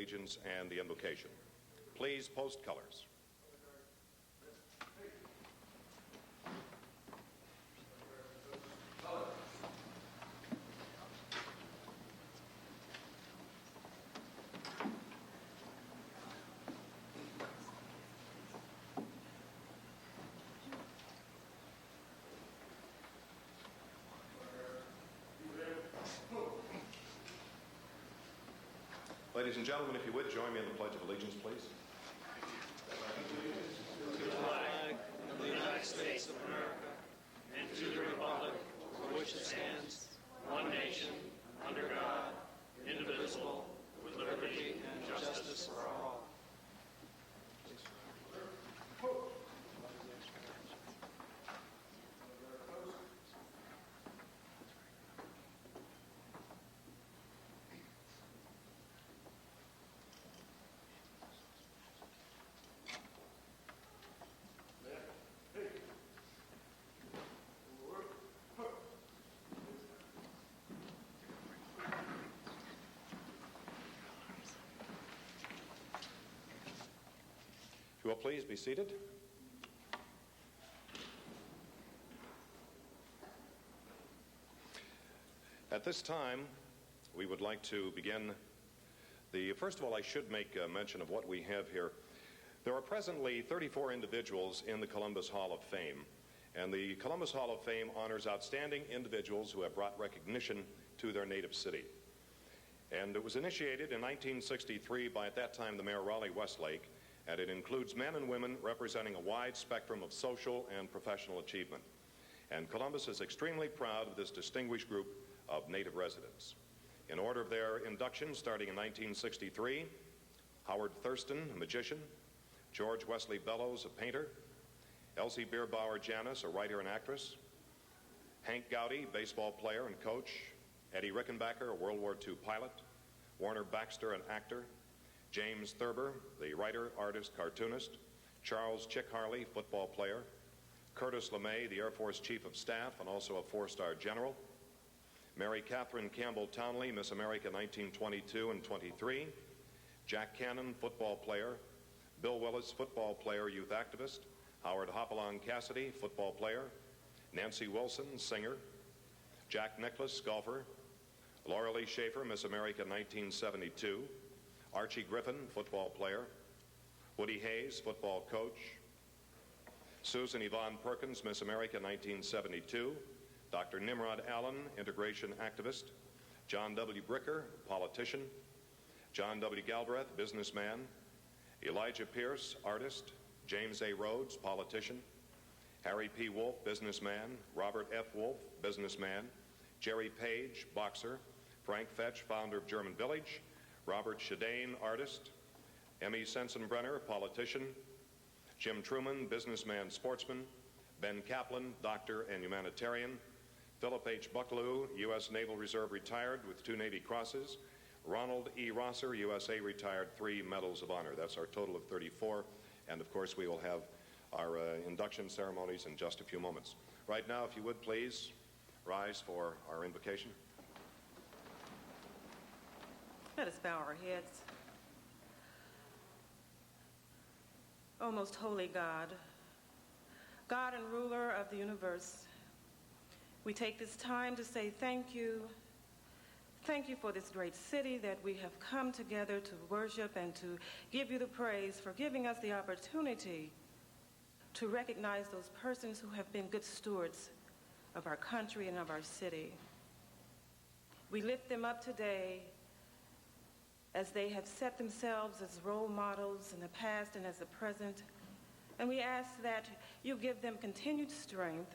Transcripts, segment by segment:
Allegiance and the invocation. Please post colors. Ladies and gentlemen, if you would, join me in the Pledge of Allegiance, please. To the flag of the United States of America and to the republic for which it stands, one nation, under God, indivisible, with liberty and justice for all. If you will please be seated. At this time, we would like to begin first of all, I should make mention of what we have here. There are presently 34 individuals in the Columbus Hall of Fame, and the Columbus Hall of Fame honors outstanding individuals who have brought recognition to their native city. And it was initiated in 1963 by, at that time, the Mayor Raleigh Westlake, and it includes men and women representing a wide spectrum of social and professional achievement. And Columbus is extremely proud of this distinguished group of native residents. In order of their induction, starting in 1963, Howard Thurston, a magician, George Wesley Bellows, a painter, Elsie Bierbauer Janis, a writer and actress, Hank Gowdy, baseball player and coach, Eddie Rickenbacker, a World War II pilot, Warner Baxter, an actor, James Thurber, the writer, artist, cartoonist, Charles Chick Harley, football player, Curtis LeMay, the Air Force Chief of Staff and also a four-star general, Mary Catherine Campbell Townley, Miss America 1922 and 23, Jack Cannon, football player, Bill Willis, football player, youth activist, Howard Hopalong Cassidy, football player, Nancy Wilson, singer, Jack Nicklaus, golfer, Laura Lee Schaefer, Miss America 1972, Archie Griffin, football player, Woody Hayes, football coach, Susan Yvonne Perkins, Miss America 1972, Dr. Nimrod Allen, integration activist, John W. Bricker, politician, John W. Galbraith, businessman, Elijah Pierce, artist, James A. Rhodes, politician, Harry P. Wolf, businessman, Robert F. Wolf, businessman, Jerry Page, boxer, Frank Fetch, founder of German Village, Robert Shadane, artist, Emmy Sensenbrenner, politician, Jim Truman, businessman, sportsman, Ben Kaplan, doctor and humanitarian, Philip H. Bucklew, U.S. Naval Reserve retired with 2 Navy Crosses, Ronald E. Rosser, USA retired, 3 Medals of Honor. That's our total of 34. And of course, we will have our induction ceremonies in just a few moments. Right now, if you would please rise for our invocation. Let us bow our heads. O most holy God, God and ruler of the universe, we take this time to say thank you. Thank you for this great city that we have come together to worship and to give you the praise for giving us the opportunity to recognize those persons who have been good stewards of our country and of our city. We lift them up today as they have set themselves as role models in the past and as the present. And we ask that you give them continued strength.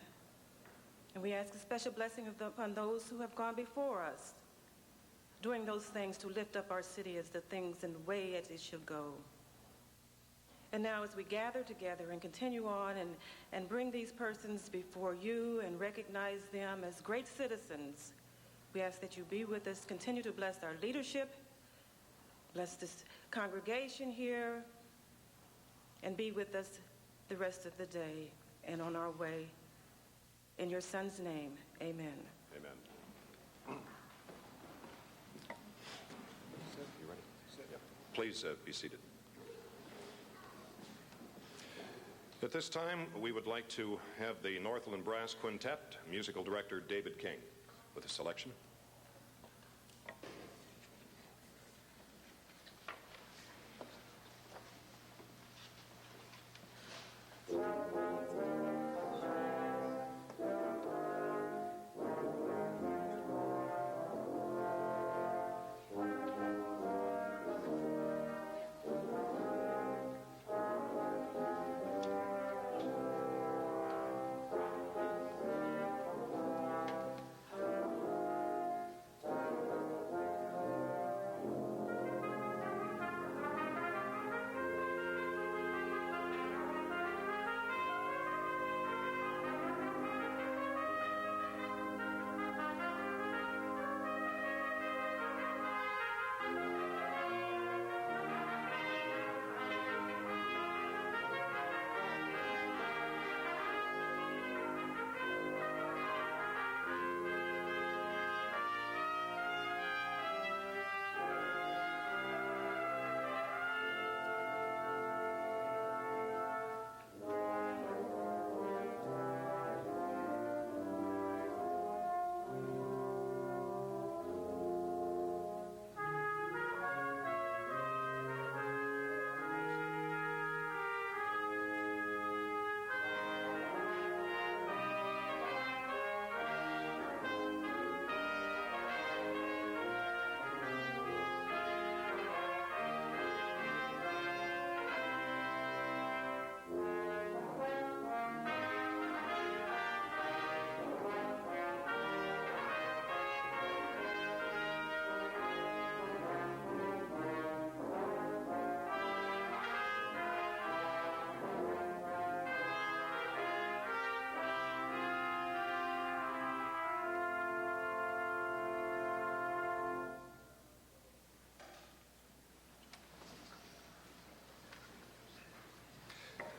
And we ask a special blessing upon those who have gone before us, doing those things to lift up our city as the things and way as it should go. And now as we gather together and continue on and bring these persons before you and recognize them as great citizens, we ask that you be with us, continue to bless our leadership, bless this congregation here, and be with us the rest of the day and on our way. In your Son's name, amen. Amen. You ready? Yep. Please be seated. At this time, we would like to have the Northland Brass Quintet, musical director David King, with a selection.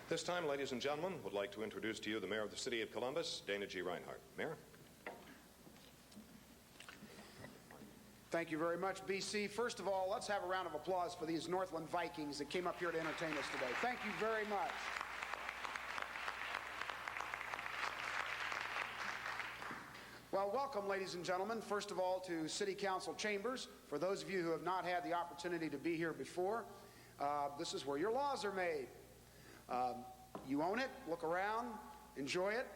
This time, ladies and gentlemen, would like to introduce to you the Mayor of the City of Columbus, Dana G. Reinhardt. Mayor? Thank you very much, BC. First of all, let's have a round of applause for these Northland Vikings that came up here to entertain us today. Thank you very much. Well, welcome, ladies and gentlemen, first of all, to City Council chambers. For those of you who have not had the opportunity to be here before, this is where your laws are made. You own it, look around, enjoy it.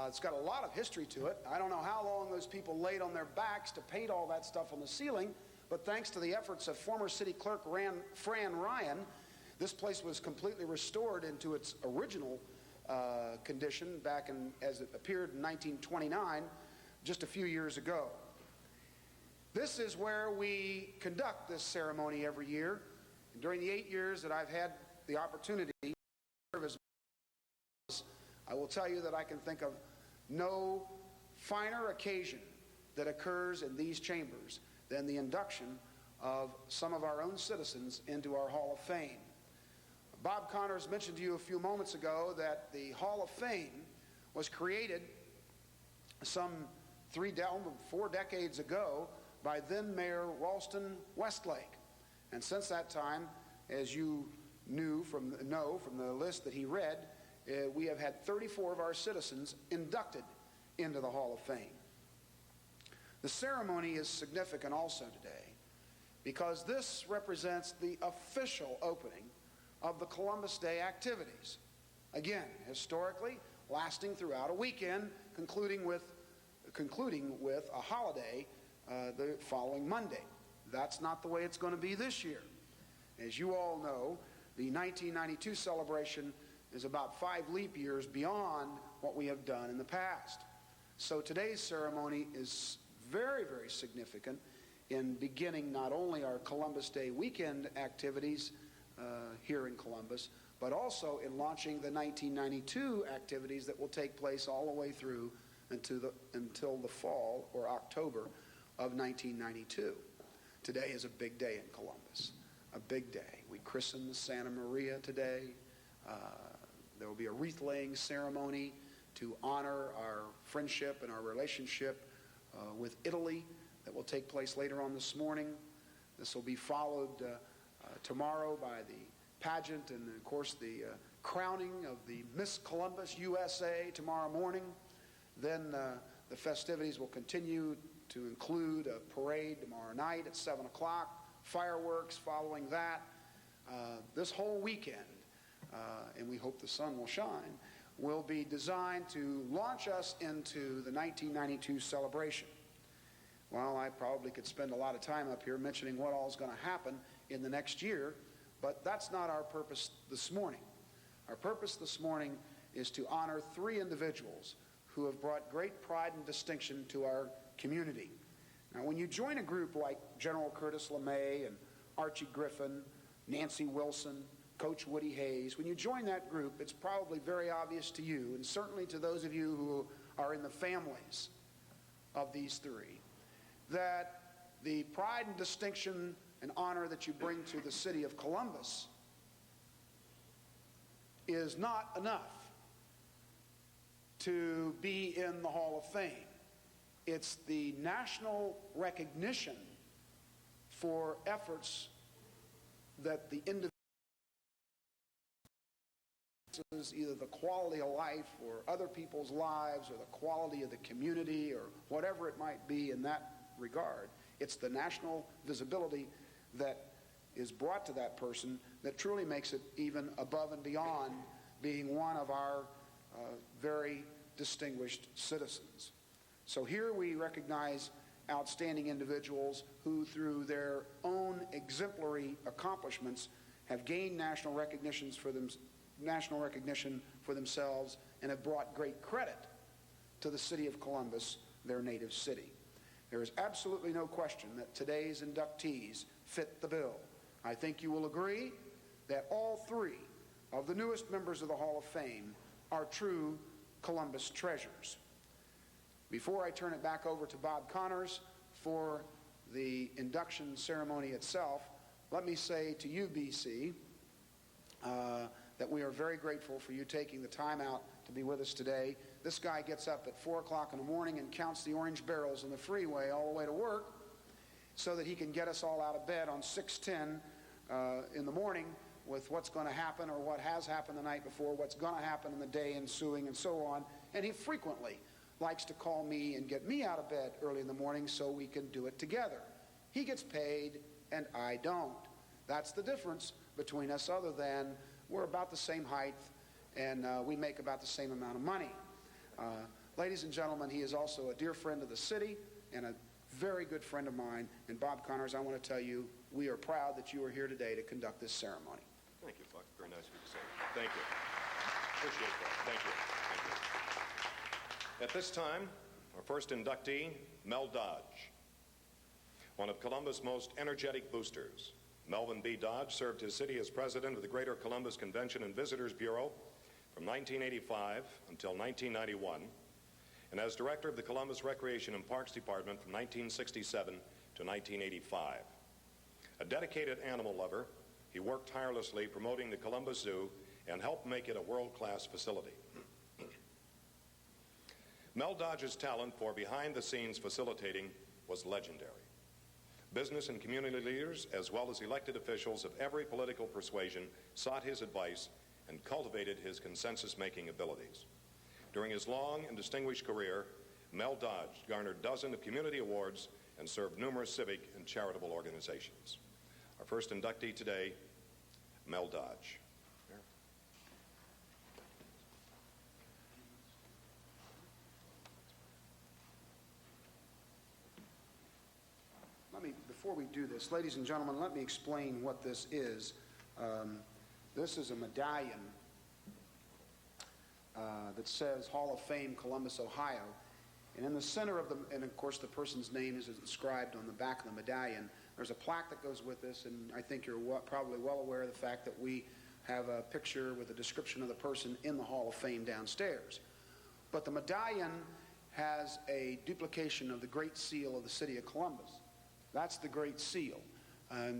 It's got a lot of history to it. I don't know how long those people laid on their backs to paint all that stuff on the ceiling, but thanks to the efforts of former city clerk Fran Ryan, this place was completely restored into its original condition back as it appeared in 1929, just a few years ago. This is where we conduct this ceremony every year. And during the 8 years that I've had the opportunity to serve as I will tell you that I can think of no finer occasion that occurs in these chambers than the induction of some of our own citizens into our Hall of Fame. Bob Connors mentioned to you a few moments ago that the Hall of Fame was created some 4 decades ago by then Mayor Ralston Westlake. And since that time, as you know from the list that he read, we have had 34 of our citizens inducted into the Hall of Fame. The ceremony is significant also today because this represents the official opening of the Columbus Day activities. Again, historically, lasting throughout a weekend, concluding with a holiday the following Monday. That's not the way it's going to be this year. As you all know, the 1992 celebration is about 5 leap years beyond what we have done in the past. So today's ceremony is very, very significant in beginning not only our Columbus Day weekend activities here in Columbus, but also in launching the 1992 activities that will take place all the way through until the fall or October of 1992. Today is a big day in Columbus, a big day. We christen the Santa Maria today. There will be a wreath-laying ceremony to honor our friendship and our relationship with Italy that will take place later on this morning. This will be followed tomorrow by the pageant and, of course, the crowning of the Miss Columbus USA tomorrow morning. Then the festivities will continue to include a parade tomorrow night at 7 o'clock, fireworks following that. This whole weekend, and we hope the sun will shine, will be designed to launch us into the 1992 celebration. Well, I probably could spend a lot of time up here mentioning what all is going to happen in the next year, but that's not our purpose this morning. Our purpose this morning is to honor 3 individuals who have brought great pride and distinction to our community. Now, when you join a group like General Curtis LeMay and Archie Griffin, Nancy Wilson, Coach Woody Hayes, when you join that group, it's probably very obvious to you, and certainly to those of you who are in the families of these 3, that the pride and distinction and honor that you bring to the city of Columbus is not enough to be in the Hall of Fame. It's the national recognition for efforts that the individual, either the quality of life or other people's lives or the quality of the community or whatever it might be in that regard. It's the national visibility that is brought to that person that truly makes it even above and beyond being one of our very distinguished citizens. So here we recognize outstanding individuals who, through their own exemplary accomplishments, have gained national recognition for themselves and have brought great credit to the city of Columbus, their native city. There is absolutely no question that today's inductees fit the bill. I think you will agree that all 3 of the newest members of the Hall of Fame are true Columbus treasures. Before I turn it back over to Bob Connors for the induction ceremony itself, let me say to you, BC, that we are very grateful for you taking the time out to be with us today. This guy gets up at 4 o'clock in the morning and counts the orange barrels in the freeway all the way to work so that he can get us all out of bed on 6:10 in the morning with what's going to happen or what has happened the night before, what's going to happen in the day ensuing, and so on. And he frequently likes to call me and get me out of bed early in the morning so we can do it together. He gets paid and I don't. That's the difference between us, other than we're about the same height and we make about the same amount of money. Ladies and gentlemen, he is also a dear friend of the city and a very good friend of mine. And Bob Connors, I want to tell you, we are proud that you are here today to conduct this ceremony. Thank you, Buck. Very nice of you to say. Thank you. Appreciate that. Thank you. Thank you. At this time, our first inductee, Mel Dodge, one of Columbus' most energetic boosters. Melvin B. Dodge served his city as president of the Greater Columbus Convention and Visitors Bureau from 1985 until 1991, and as director of the Columbus Recreation and Parks Department from 1967 to 1985. A dedicated animal lover, he worked tirelessly promoting the Columbus Zoo and helped make it a world-class facility. Mel Dodge's talent for behind-the-scenes facilitating was legendary. Business and community leaders, as well as elected officials of every political persuasion, sought his advice and cultivated his consensus-making abilities. During his long and distinguished career, Mel Dodge garnered dozens of community awards and served numerous civic and charitable organizations. Our first inductee today, Mel Dodge. Before we do this, ladies and gentlemen, let me explain what this is. This is a medallion that says Hall of Fame, Columbus, Ohio. And in the center of and of course the person's name is inscribed on the back of the medallion. There's a plaque that goes with this, and I think you're probably well aware of the fact that we have a picture with a description of the person in the Hall of Fame downstairs. But the medallion has a duplication of the Great Seal of the City of Columbus. That's the Great Seal,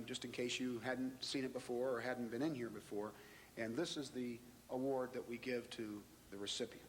just in case you hadn't seen it before or hadn't been in here before. And this is the award that we give to the recipient.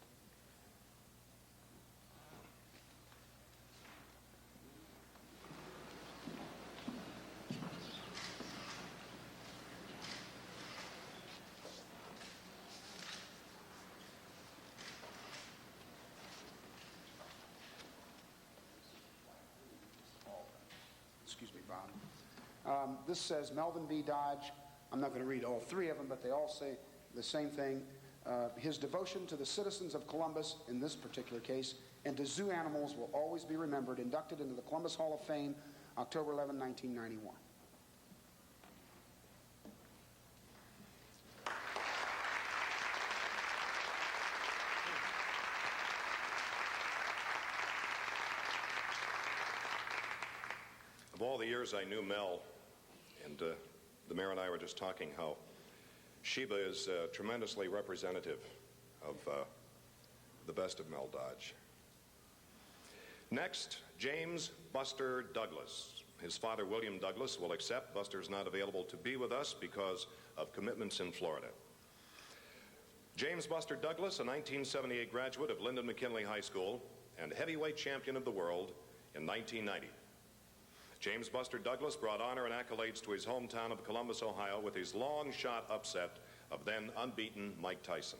Bob. This says Melvin B. Dodge. I'm not going to read all three of them, but they all say the same thing. His devotion to the citizens of Columbus, in this particular case, and to zoo animals will always be remembered. Inducted into the Columbus Hall of Fame, October 11, 1991. Of all the years I knew Mel, and the mayor and I were just talking how Sheba is tremendously representative of the best of Mel Dodge. Next, James Buster Douglas. His father, William Douglas, will accept. Buster's not available to be with us because of commitments in Florida. James Buster Douglas, a 1978 graduate of Lyndon McKinley High School and heavyweight champion of the world in 1990. James Buster Douglas brought honor and accolades to his hometown of Columbus, Ohio with his long shot upset of then unbeaten Mike Tyson.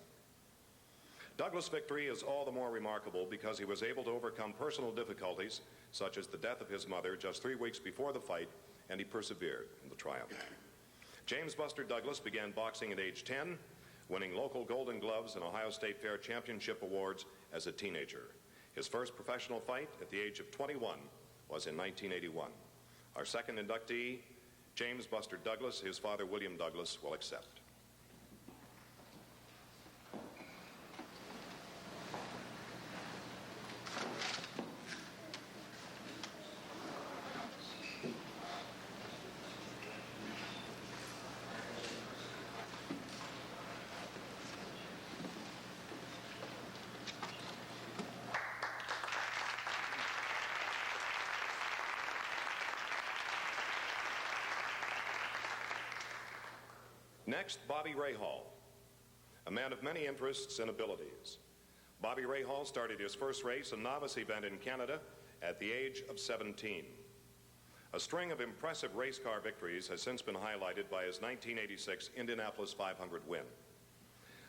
Douglas' victory is all the more remarkable because he was able to overcome personal difficulties such as the death of his mother just 3 weeks before the fight, and he persevered in the triumph. James Buster Douglas began boxing at age 10, winning local Golden Gloves and Ohio State Fair Championship awards as a teenager. His first professional fight at the age of 21 was in 1981. Our second inductee, James Buster Douglas, his father, William Douglas, will accept. Next, Bobby Rahal, a man of many interests and abilities. Bobby Rahal started his first race, a novice event in Canada, at the age of 17. A string of impressive race car victories has since been highlighted by his 1986 Indianapolis 500 win.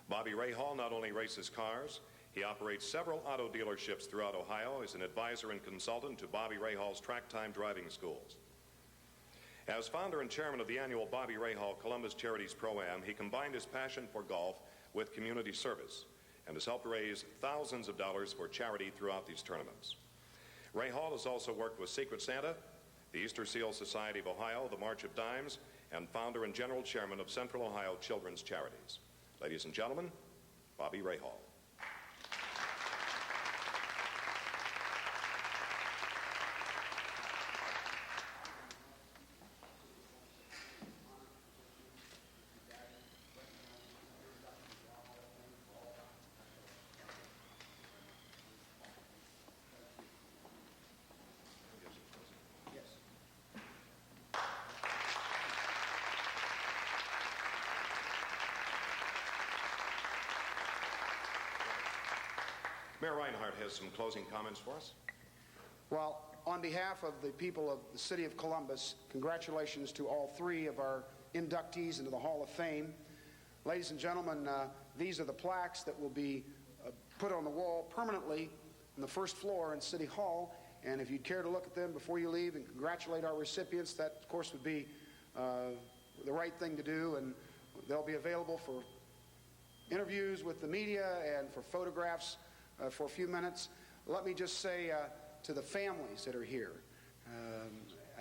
Bobby Rahal not only races cars, he operates several auto dealerships throughout Ohio as an advisor and consultant to Bobby Rahal's track time driving schools. As founder and chairman of the annual Bobby Rahal Columbus Charities Pro-Am, he combined his passion for golf with community service and has helped raise thousands of dollars for charity throughout these tournaments. Rahal has also worked with Secret Santa, the Easter Seal Society of Ohio, the March of Dimes, and founder and general chairman of Central Ohio Children's Charities. Ladies and gentlemen, Bobby Rahal. Mayor Reinhardt has some closing comments for us. Well, on behalf of the people of the city of Columbus, congratulations to all three of our inductees into the Hall of Fame. Ladies and gentlemen, these are the plaques that will be put on the wall permanently on the first floor in City Hall. And if you'd care to look at them before you leave and congratulate our recipients, that, of course, would be the right thing to do. And they'll be available for interviews with the media and for photographs for a few minutes. Let me just say to the families that are here,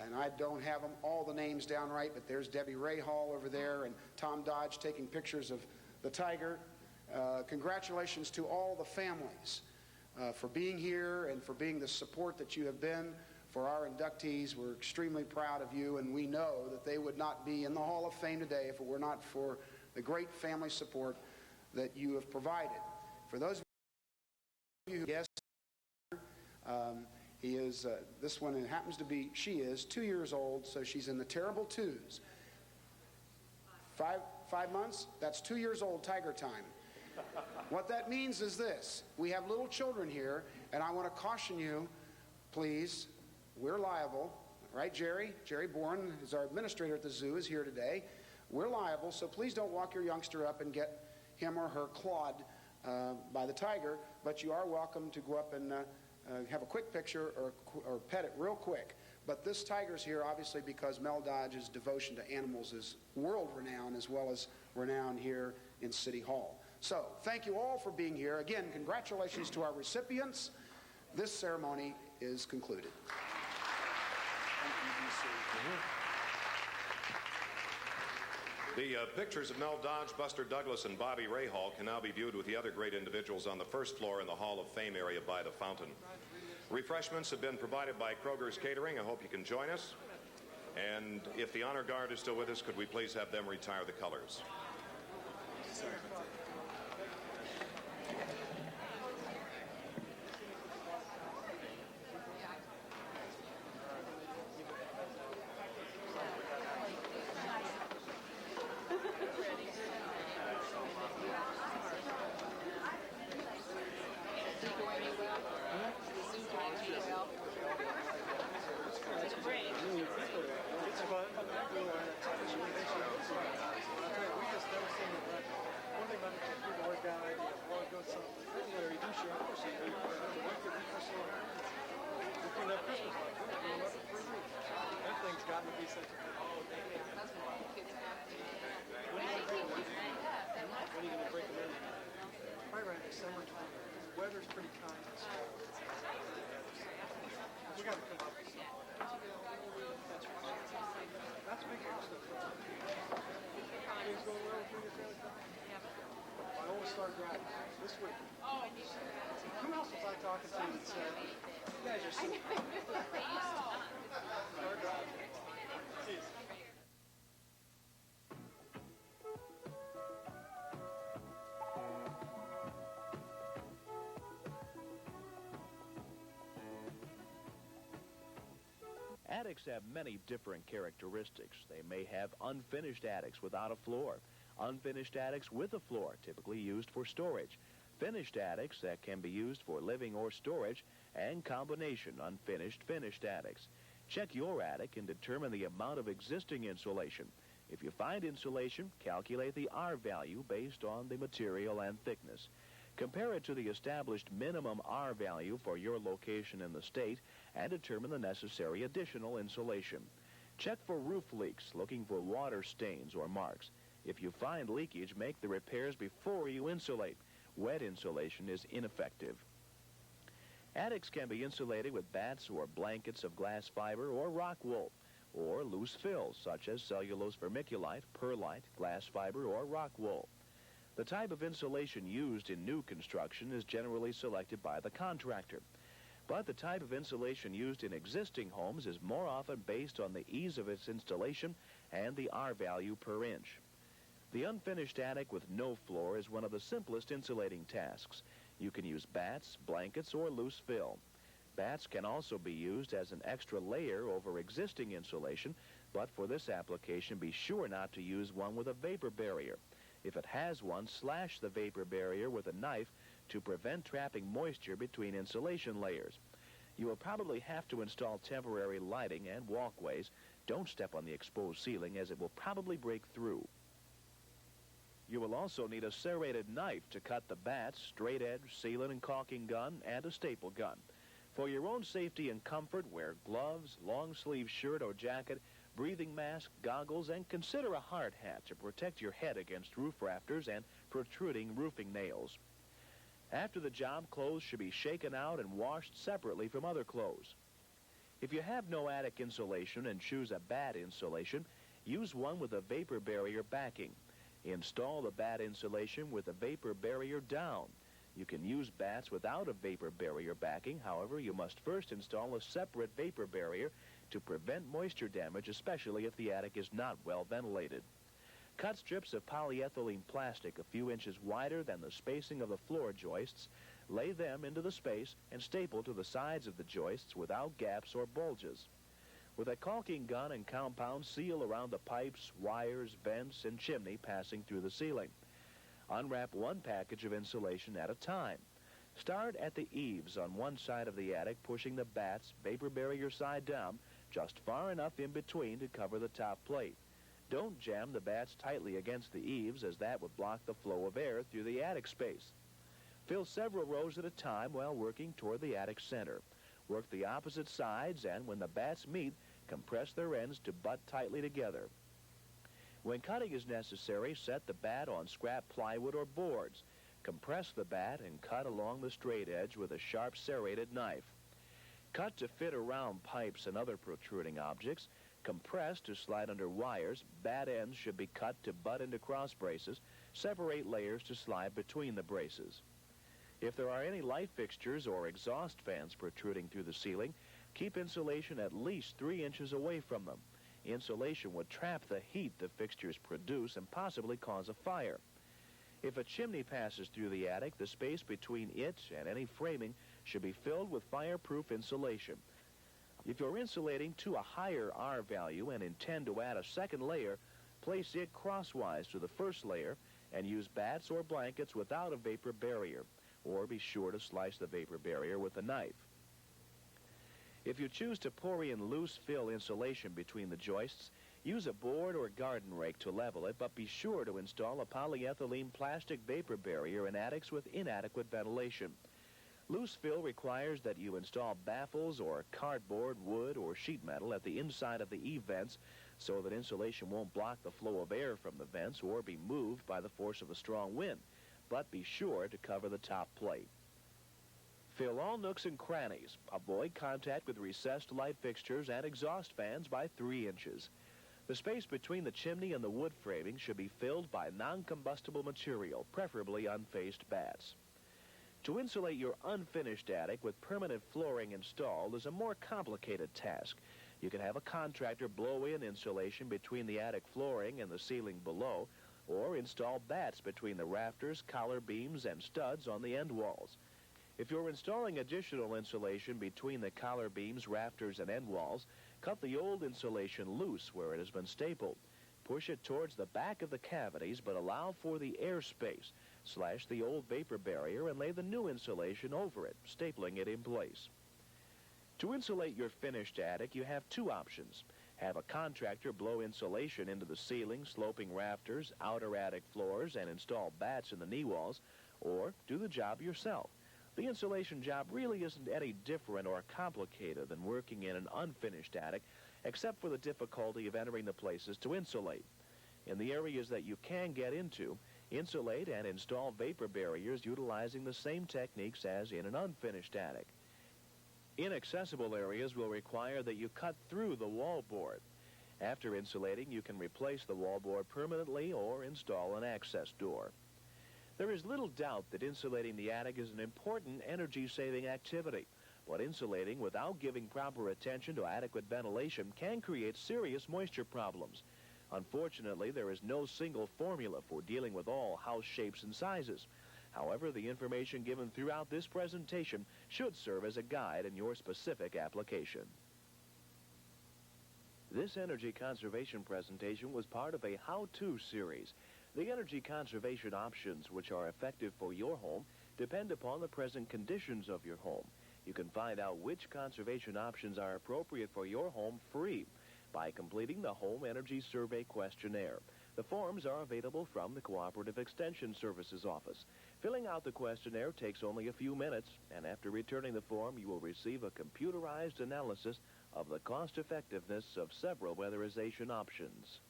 and I don't have them all the names down right, but there's Debbie Rahal over there and Tom Dodge taking pictures of the tiger. Congratulations to all the families for being here and for being the support that you have been for our inductees. We're extremely proud of you, and we know that they would not be in the Hall of Fame today if it were not for the great family support that you have provided. For those of you who guessed, he is, this one happens to be, she is 2 years old, so she's in the terrible twos. Five months? That's 2 years old tiger time. What that means is this: we have little children here, and I want to caution you, please, we're liable, right, Jerry? Jerry Bourne is our administrator at the zoo, is here today. We're liable, so please don't walk your youngster up and get him or her clawed by the tiger, but you are welcome to go up and have a quick picture or pet it real quick. But this tiger's here obviously because Mel Dodge's devotion to animals is world-renowned as well as renowned here in City Hall. So, thank you all for being here. Again, congratulations to our recipients. This ceremony is concluded. Thank you, DC. The pictures of Mel Dodge, Buster Douglas, and Bobby Rahal can now be viewed with the other great individuals on the first floor in the Hall of Fame area by the fountain. Refreshments have been provided by Kroger's Catering. I hope you can join us. And if the honor guard is still with us, could we please have them retire the colors? Weather's pretty kind. We got to come up with something. That's big stuff. Things going well with you guys? I always start driving this week. Who else was I talking to that said, you guys are so start driving. See you. Attics have many different characteristics. They may have unfinished attics without a floor, unfinished attics with a floor, typically used for storage, finished attics that can be used for living or storage, and combination unfinished finished attics. Check your attic and determine the amount of existing insulation. If you find insulation, calculate the R value based on the material and thickness. Compare it to the established minimum R value for your location in the state and determine the necessary additional insulation. Check for roof leaks, looking for water stains or marks. If you find leakage, make the repairs before you insulate. Wet insulation is ineffective. Attics can be insulated with bats or blankets of glass fiber or rock wool, or loose fills such as cellulose vermiculite, perlite, glass fiber, or rock wool. The type of insulation used in new construction is generally selected by the contractor. But the type of insulation used in existing homes is more often based on the ease of its installation and the R value per inch. The unfinished attic with no floor is one of the simplest insulating tasks. You can use bats, blankets, or loose fill. Bats can also be used as an extra layer over existing insulation, but for this application, be sure not to use one with a vapor barrier. If it has one, slash the vapor barrier with a knife to prevent trapping moisture between insulation layers. You will probably have to install temporary lighting and walkways. Don't step on the exposed ceiling as it will probably break through. You will also need a serrated knife to cut the bats, straight edge, sealant and caulking gun, and a staple gun. For your own safety and comfort, wear gloves, long-sleeve shirt or jacket, breathing mask, goggles, and consider a hard hat to protect your head against roof rafters and protruding roofing nails. After the job, clothes should be shaken out and washed separately from other clothes. If you have no attic insulation and choose a bat insulation, use one with a vapor barrier backing. Install the bat insulation with a vapor barrier down. You can use bats without a vapor barrier backing. However, you must first install a separate vapor barrier to prevent moisture damage, especially if the attic is not well ventilated. Cut strips of polyethylene plastic a few inches wider than the spacing of the floor joists, lay them into the space, and staple to the sides of the joists without gaps or bulges. With a caulking gun and compound, seal around the pipes, wires, vents, and chimney passing through the ceiling. Unwrap one package of insulation at a time. Start at the eaves on one side of the attic, pushing the bats vapor barrier side down, just far enough in between to cover the top plate. Don't jam the bats tightly against the eaves, as that would block the flow of air through the attic space. Fill several rows at a time while working toward the attic center. Work the opposite sides, and when the bats meet, compress their ends to butt tightly together. When cutting is necessary, set the bat on scrap plywood or boards. Compress the bat and cut along the straight edge with a sharp serrated knife. Cut to fit around pipes and other protruding objects. Compress to slide under wires. Bat ends should be cut to butt into cross braces. Separate layers to slide between the braces. If there are any light fixtures or exhaust fans protruding through the ceiling, keep insulation at least 3 inches away from them. Insulation would trap the heat the fixtures produce and possibly cause a fire. If a chimney passes through the attic, the space between it and any framing should be filled with fireproof insulation. If you're insulating to a higher R value and intend to add a second layer, place it crosswise to the first layer and use bats or blankets without a vapor barrier, or be sure to slice the vapor barrier with a knife. If you choose to pour in loose fill insulation between the joists, use a board or garden rake to level it, but be sure to install a polyethylene plastic vapor barrier in attics with inadequate ventilation. Loose fill requires that you install baffles or cardboard, wood, or sheet metal at the inside of the E-vents so that insulation won't block the flow of air from the vents or be moved by the force of a strong wind, but be sure to cover the top plate. Fill all nooks and crannies. Avoid contact with recessed light fixtures and exhaust fans by 3 inches. The space between the chimney and the wood framing should be filled by non-combustible material, preferably unfaced bats. To insulate your unfinished attic with permanent flooring installed is a more complicated task. You can have a contractor blow in insulation between the attic flooring and the ceiling below, or install bats between the rafters, collar beams, and studs on the end walls. If you're installing additional insulation between the collar beams, rafters, and end walls, cut the old insulation loose where it has been stapled. Push it towards the back of the cavities, but allow for the air space. Slash the old vapor barrier and lay the new insulation over it, stapling it in place. To insulate your finished attic, you have 2 options. Have a contractor blow insulation into the ceiling, sloping rafters, outer attic floors, and install bats in the knee walls, or do the job yourself. The insulation job really isn't any different or complicated than working in an unfinished attic, except for the difficulty of entering the places to insulate. In the areas that you can get into, insulate and install vapor barriers utilizing the same techniques as in an unfinished attic. Inaccessible areas will require that you cut through the wallboard. After insulating, you can replace the wallboard permanently or install an access door. There is little doubt that insulating the attic is an important energy-saving activity, but insulating without giving proper attention to adequate ventilation can create serious moisture problems. Unfortunately, there is no single formula for dealing with all house shapes and sizes. However, the information given throughout this presentation should serve as a guide in your specific application. This energy conservation presentation was part of a how-to series. The energy conservation options which are effective for your home depend upon the present conditions of your home. You can find out which conservation options are appropriate for your home free by completing the Home Energy Survey Questionnaire. The forms are available from the Cooperative Extension Services Office. Filling out the questionnaire takes only a few minutes, and after returning the form, you will receive a computerized analysis of the cost-effectiveness of several weatherization options.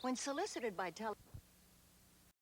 When solicited by